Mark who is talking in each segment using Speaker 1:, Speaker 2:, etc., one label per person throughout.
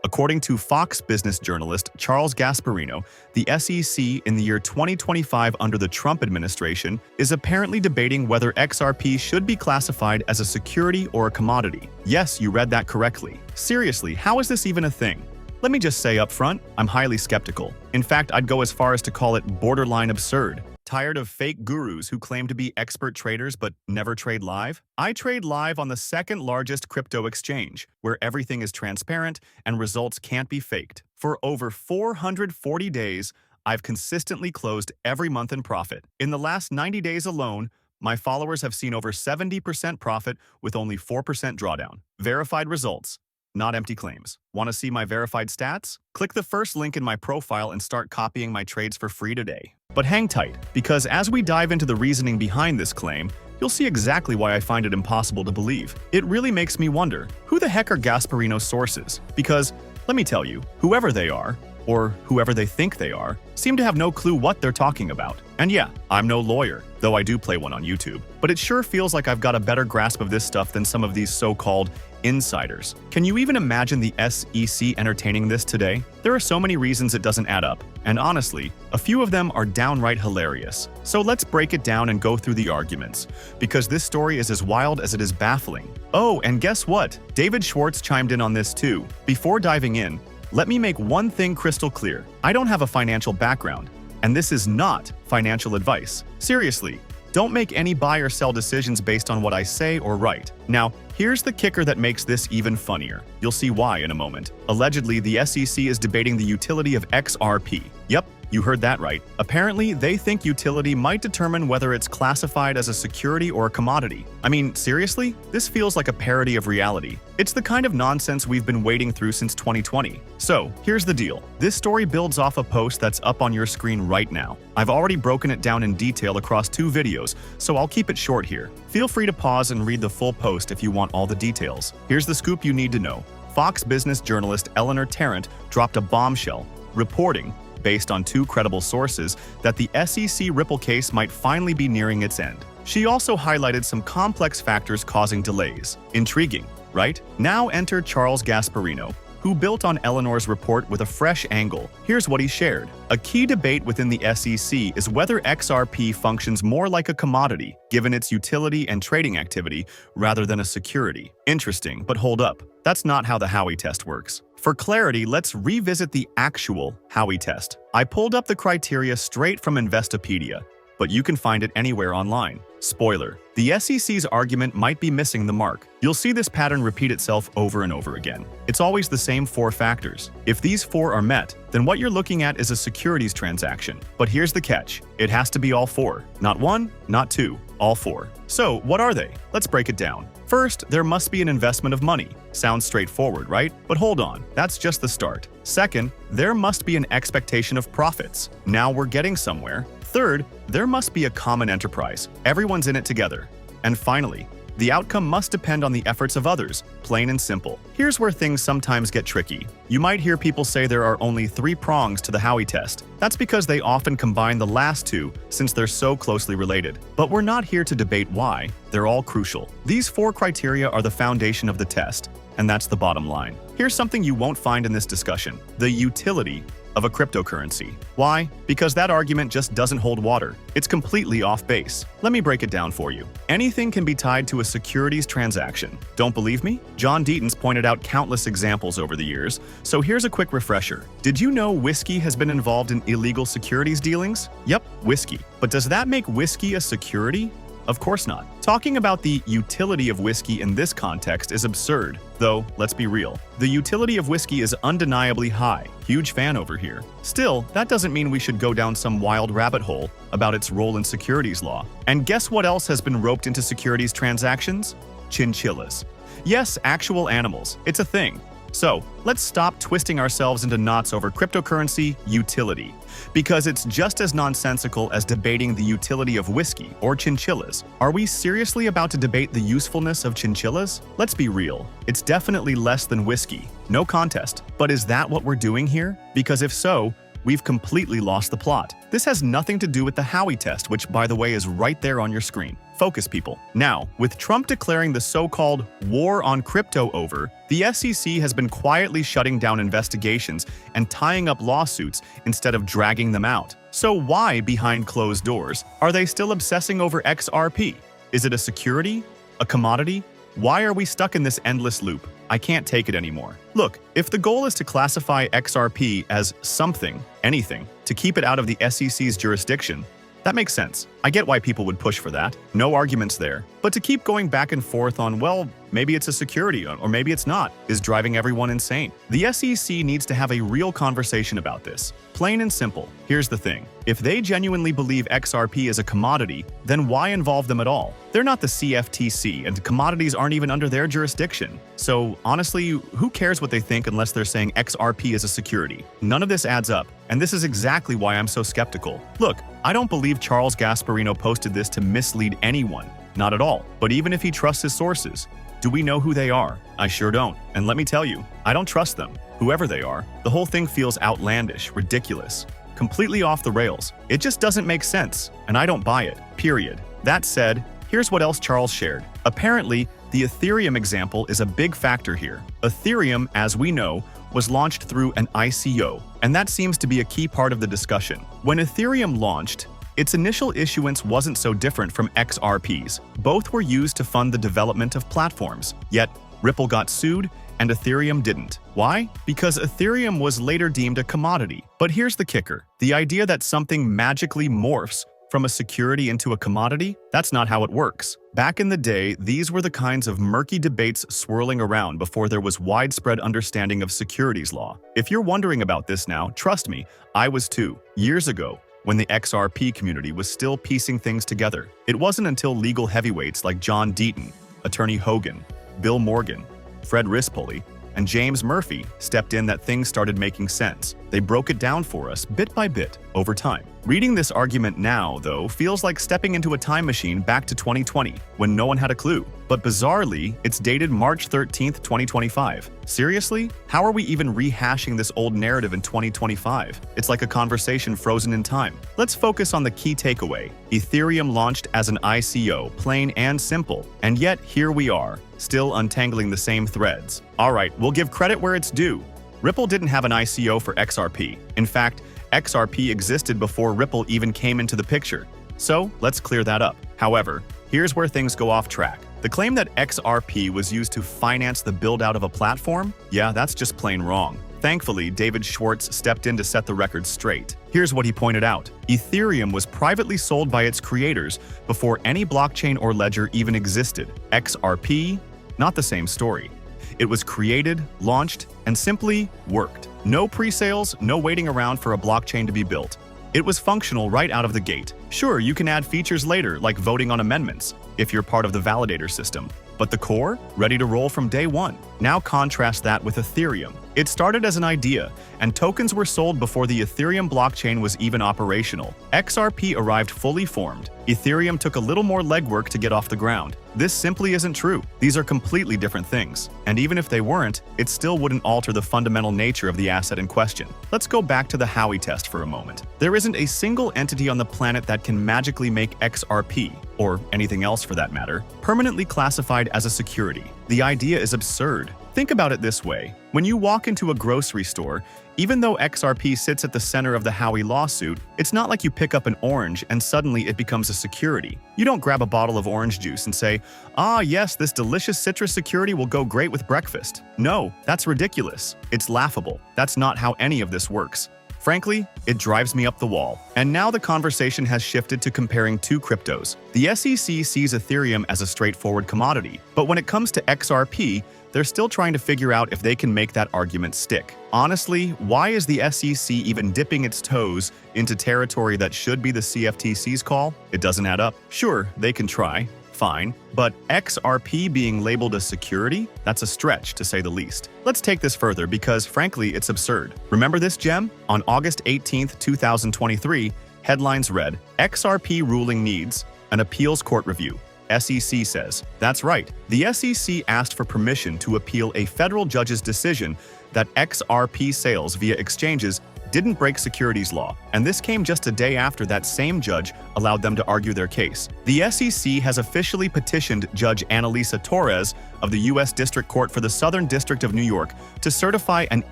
Speaker 1: According to Fox Business journalist Charles Gasparino, the SEC in the year 2025 under the Trump administration is apparently debating whether XRP should be classified as a security or a commodity. Yes, you read that correctly. Seriously, how is this even a thing? Let me just say up front, I'm highly skeptical. In fact, I'd go as far as to call it borderline absurd. Tired of fake gurus who claim to be expert traders but never trade live? I trade live on the second largest crypto exchange, where everything is transparent and results can't be faked. For over 440 days, I've consistently closed every month in profit. In the last 90 days alone, my followers have seen over 70% profit with only 4% drawdown. Verified results, not empty claims. Want to see my verified stats? Click the first link in my profile and start copying my trades for free today. But hang tight, because as we dive into the reasoning behind this claim, you'll see exactly why I find it impossible to believe. It really makes me wonder, who the heck are Gasparino's sources? Because, let me tell you, whoever they are, or whoever they think they are, seem to have no clue what they're talking about. And yeah, I'm no lawyer, though I do play one on YouTube, but it sure feels like I've got a better grasp of this stuff than some of these so-called insiders. Can you even imagine the SEC entertaining this today? There are so many reasons it doesn't add up, and honestly, a few of them are downright hilarious. So let's break it down and go through the arguments, because this story is as wild as it is baffling. Oh, and guess what? David Schwartz chimed in on this too. Before diving in, let me make one thing crystal clear. I don't have a financial background, and this is not financial advice. Seriously, don't make any buy or sell decisions based on what I say or write. Now, here's the kicker that makes this even funnier. You'll see why in a moment. Allegedly, the SEC is debating the utility of XRP. Yep, you heard that right. Apparently, they think utility might determine whether it's classified as a security or a commodity. I mean, seriously? This feels like a parody of reality. It's the kind of nonsense we've been wading through since 2020. So, here's the deal. This story builds off a post that's up on your screen right now. I've already broken it down in detail across 2 videos, so I'll keep it short here. Feel free to pause and read the full post if you want all the details. Here's the scoop you need to know. Fox Business journalist Eleanor Tarrant dropped a bombshell, reporting, based on 2 credible sources, that the SEC Ripple case might finally be nearing its end. She also highlighted some complex factors causing delays. Intriguing, right? Now enter Charles Gasparino, who built on Eleanor's report with a fresh angle. Here's what he shared. A key debate within the SEC is whether XRP functions more like a commodity, given its utility and trading activity, rather than a security. Interesting, but hold up. That's not how the Howey test works. For clarity, let's revisit the actual Howey test. I pulled up the criteria straight from Investopedia, but you can find it anywhere online. Spoiler, the SEC's argument might be missing the mark. You'll see this pattern repeat itself over and over again. It's always the same 4 factors. If these 4 are met, then what you're looking at is a securities transaction. But here's the catch. It has to be all 4. Not 1, not 2, all 4. So, what are they? Let's break it down. First, there must be an investment of money. Sounds straightforward, right? But hold on, that's just the start. Second, there must be an expectation of profits. Now we're getting somewhere. Third, there must be a common enterprise. Everyone's in it together. And finally, the outcome must depend on the efforts of others, plain and simple. Here's where things sometimes get tricky. You might hear people say there are only 3 prongs to the Howey test. That's because they often combine the last 2 since they're so closely related. But we're not here to debate why. They're all crucial. These 4 criteria are the foundation of the test, and that's the bottom line. Here's something you won't find in this discussion: the utility of a cryptocurrency. Why? Because that argument just doesn't hold water. It's completely off base. Let me break it down for you. Anything can be tied to a securities transaction. Don't believe me? John Deaton's pointed out countless examples over the years, so here's a quick refresher. Did you know whiskey has been involved in illegal securities dealings? Yep, whiskey. But does that make whiskey a security? Of course not. Talking about the utility of whiskey in this context is absurd, though let's be real. The utility of whiskey is undeniably high. Huge fan over here. Still, that doesn't mean we should go down some wild rabbit hole about its role in securities law. And guess what else has been roped into securities transactions? Chinchillas. Yes, actual animals. It's a thing. So, let's stop twisting ourselves into knots over cryptocurrency utility, because it's just as nonsensical as debating the utility of whiskey or chinchillas. Are we seriously about to debate the usefulness of chinchillas? Let's be real, it's definitely less than whiskey. No contest. But is that what we're doing here? Because if so, we've completely lost the plot. This has nothing to do with the Howey test, which, by the way, is right there on your screen. Focus, people. Now, with Trump declaring the so-called war on crypto over, the SEC has been quietly shutting down investigations and tying up lawsuits instead of dragging them out. So why, behind closed doors, are they still obsessing over XRP? Is it a security? A commodity? Why are we stuck in this endless loop? I can't take it anymore. Look, if the goal is to classify XRP as something, anything, to keep it out of the SEC's jurisdiction, that makes sense. I get why people would push for that. No arguments there. But to keep going back and forth on, well, maybe it's a security or maybe it's not, is driving everyone insane. The SEC needs to have a real conversation about this. Plain and simple. Here's the thing. If they genuinely believe XRP is a commodity, then why involve them at all? They're not the CFTC, and commodities aren't even under their jurisdiction. So honestly, who cares what they think unless they're saying XRP is a security? None of this adds up, and this is exactly why I'm so skeptical. Look, I don't believe Charles Gasparino posted this to mislead anyone. Not at all. But even if he trusts his sources, do we know who they are? I sure don't. And let me tell you, I don't trust them. Whoever they are, the whole thing feels outlandish, ridiculous, completely off the rails. It just doesn't make sense, and I don't buy it, period. That said, here's what else Charles shared. Apparently, the Ethereum example is a big factor here. Ethereum, as we know, was launched through an ICO, and that seems to be a key part of the discussion. When Ethereum launched, its initial issuance wasn't so different from XRP's. Both were used to fund the development of platforms. Yet, Ripple got sued, and Ethereum didn't. Why? Because Ethereum was later deemed a commodity. But here's the kicker. The idea that something magically morphs from a security into a commodity? That's not how it works. Back in the day, these were the kinds of murky debates swirling around before there was widespread understanding of securities law. If you're wondering about this now, trust me, I was too. Years ago, when the XRP community was still piecing things together. It wasn't until legal heavyweights like John Deaton, Attorney Hogan, Bill Morgan, Fred Rispoli, and James Murphy stepped in that things started making sense. They broke it down for us bit by bit over time. Reading this argument now, though, feels like stepping into a time machine back to 2020, when no one had a clue. But bizarrely, it's dated March 13th, 2025. Seriously? How are we even rehashing this old narrative in 2025? It's like a conversation frozen in time. Let's focus on the key takeaway. Ethereum launched as an ICO, plain and simple. And yet, here we are, still untangling the same threads. Alright, we'll give credit where it's due. Ripple didn't have an ICO for XRP. In fact, XRP existed before Ripple even came into the picture. So, let's clear that up. However, here's where things go off track. The claim that XRP was used to finance the build-out of a platform? Yeah, that's just plain wrong. Thankfully, David Schwartz stepped in to set the record straight. Here's what he pointed out. Ethereum was privately sold by its creators before any blockchain or ledger even existed. XRP? Not the same story. It was created, launched, and simply worked. No pre-sales, no waiting around for a blockchain to be built. It was functional right out of the gate. Sure, you can add features later, like voting on amendments, if you're part of the validator system. But the core? Ready to roll from day one. Now contrast that with Ethereum. It started as an idea, and tokens were sold before the Ethereum blockchain was even operational. XRP arrived fully formed. Ethereum took a little more legwork to get off the ground. This simply isn't true. These are completely different things. And even if they weren't, it still wouldn't alter the fundamental nature of the asset in question. Let's go back to the Howey test for a moment. There isn't a single entity on the planet that can magically make XRP, or anything else for that matter, permanently classified as a security. The idea is absurd. Think about it this way. When you walk into a grocery store, even though XRP sits at the center of the Howey lawsuit, it's not like you pick up an orange and suddenly it becomes a security. You don't grab a bottle of orange juice and say, "Ah, yes, this delicious citrus security will go great with breakfast." No, that's ridiculous. It's laughable. That's not how any of this works. Frankly, it drives me up the wall. And now the conversation has shifted to comparing two cryptos. The SEC sees Ethereum as a straightforward commodity, but when it comes to XRP, they're still trying to figure out if they can make that argument stick. Honestly, why is the SEC even dipping its toes into territory that should be the CFTC's call? It doesn't add up. Sure, they can try. Fine. But XRP being labeled a security? That's a stretch, to say the least. Let's take this further because, frankly, it's absurd. Remember this gem? On August 18th, 2023, headlines read, "XRP ruling needs an appeals court review." SEC says. That's right. The SEC asked for permission to appeal a federal judge's decision that XRP sales via exchanges didn't break securities law, and this came just a day after that same judge allowed them to argue their case. The SEC has officially petitioned Judge Annalisa Torres of the U.S. District Court for the Southern District of New York to certify an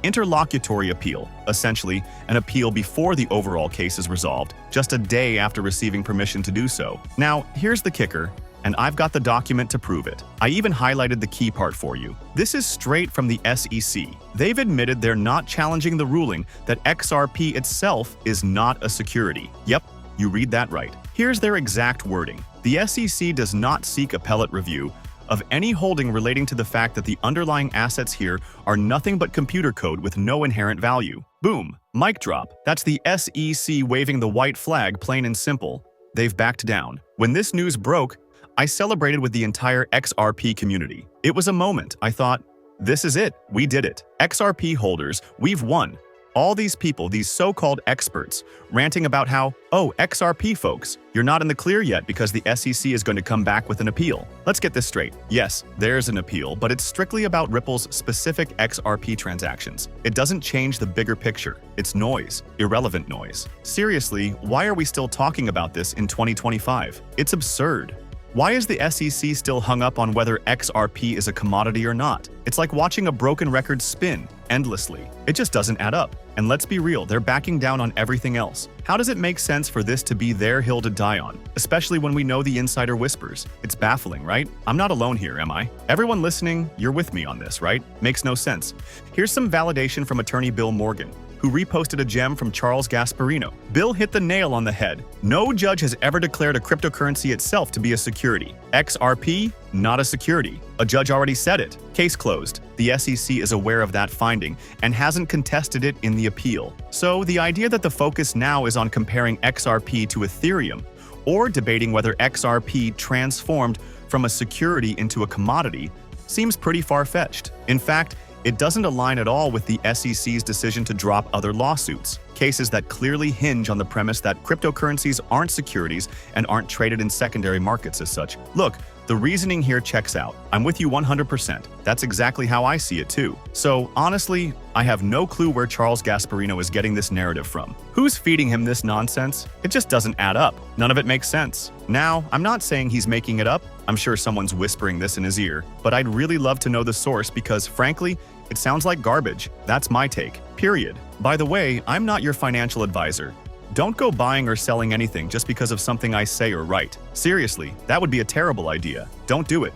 Speaker 1: interlocutory appeal, essentially an appeal before the overall case is resolved, just a day after receiving permission to do so. Now, here's the kicker, and I've got the document to prove it. I even highlighted the key part for you. This is straight from the SEC. They've admitted they're not challenging the ruling that XRP itself is not a security. Yep, you read that right. Here's their exact wording. The SEC does not seek appellate review of any holding relating to the fact that the underlying assets here are nothing but computer code with no inherent value. Boom. Mic drop. That's the SEC waving the white flag, plain and simple. They've backed down. When this news broke, I celebrated with the entire XRP community. It was a moment. I thought, this is it. We did it. XRP holders, we've won. All these people, these so-called experts, ranting about how, oh, XRP folks, you're not in the clear yet because the SEC is going to come back with an appeal. Let's get this straight. Yes, there's an appeal, but it's strictly about Ripple's specific XRP transactions. It doesn't change the bigger picture. It's noise, irrelevant noise. Seriously, why are we still talking about this in 2025? It's absurd. Why is the SEC still hung up on whether XRP is a commodity or not? It's like watching a broken record spin endlessly. It just doesn't add up. And let's be real, they're backing down on everything else. How does it make sense for this to be their hill to die on? Especially when we know the insider whispers. It's baffling, right? I'm not alone here, am I? Everyone listening, you're with me on this, right? Makes no sense. Here's some validation from attorney Bill Morgan, who reposted a gem from Charles Gasparino. Bill hit the nail on the head. No judge has ever declared a cryptocurrency itself to be a security. XRP, not a security. A judge already said it. Case closed. The SEC is aware of that finding and hasn't contested it in the appeal. So the idea that the focus now is on comparing XRP to Ethereum or debating whether XRP transformed from a security into a commodity seems pretty far-fetched. In fact, it doesn't align at all with the SEC's decision to drop other lawsuits, cases that clearly hinge on the premise that cryptocurrencies aren't securities and aren't traded in secondary markets as such. Look, the reasoning here checks out. I'm with you 100%. That's exactly how I see it too. So honestly, I have no clue where Charles Gasparino is getting this narrative from. Who's feeding him this nonsense? It just doesn't add up. None of it makes sense. Now, I'm not saying he's making it up. I'm sure someone's whispering this in his ear, but I'd really love to know the source because, frankly, it sounds like garbage. That's my take. Period. By the way, I'm not your financial advisor. Don't go buying or selling anything just because of something I say or write. Seriously, that would be a terrible idea. Don't do it.